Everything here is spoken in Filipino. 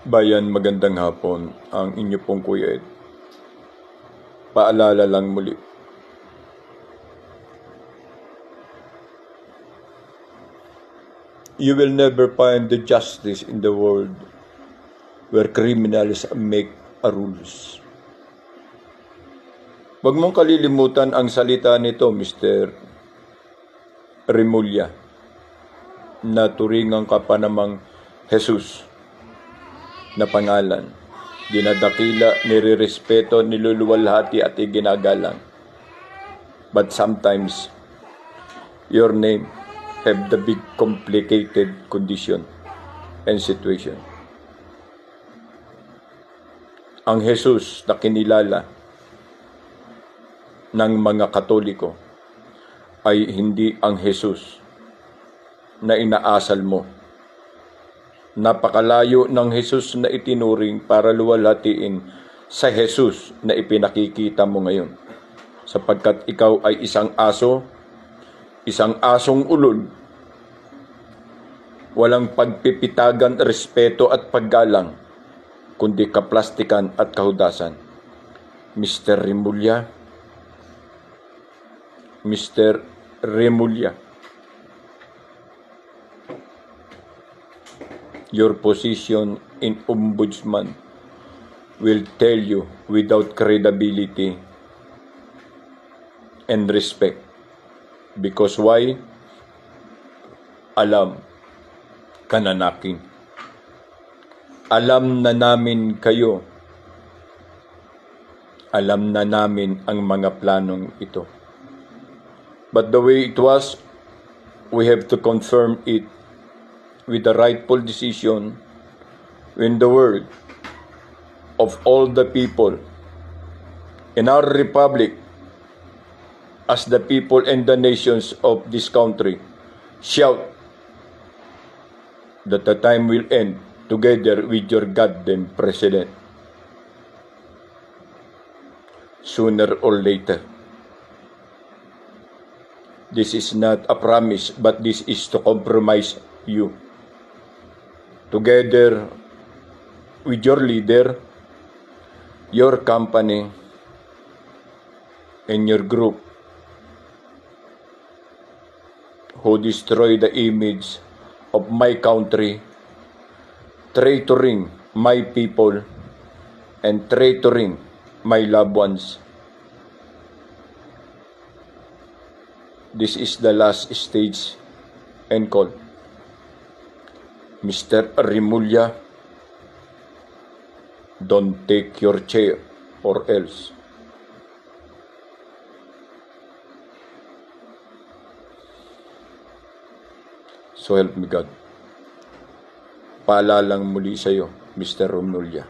Bayan, magandang hapon. Ang inyo pong Kuya Ed. Paalala lang muli. You will never find the justice in the world where criminals make a rules. Huwag mong kalilimutan ang salita nito, Mr. Remulla, na turingan ka pa namang Jesus na pangalan, dinadakila, nirerespeto, niluluwalhati at iginagalang. But sometimes, your name have the big complicated condition and situation. Ang Jesus na kinilala ng mga Katoliko ay hindi ang Jesus na inaasal mo. Napakalayo ng Jesus na itinuring para luwalhatiin sa Jesus na ipinakikita mo ngayon. Sapagkat ikaw ay isang asong ulol, walang pagpipitagan, respeto at paggalang, kundi kaplastikan at kahudasan. Mr. Remulla, your position in ombudsman will tell you without credibility and respect. Because why? Alam ka na namin. Alam na namin kayo. Alam na namin ang mga planong ito. But the way it was, we have to confirm it with the rightful decision when the word of all the people in our republic, as the people and the nations of this country shout that the time will end together with your goddamn president, sooner or later. This is not a promise, but this is to compromise you. Together with your leader, your company, and your group who destroy the image of my country, traitoring my people, and traitoring my loved ones. This is the last stage and call. Mr. Remulla, don't take your chair or else. So help me God. Paalalang muli sa iyo, Mr. Remulla.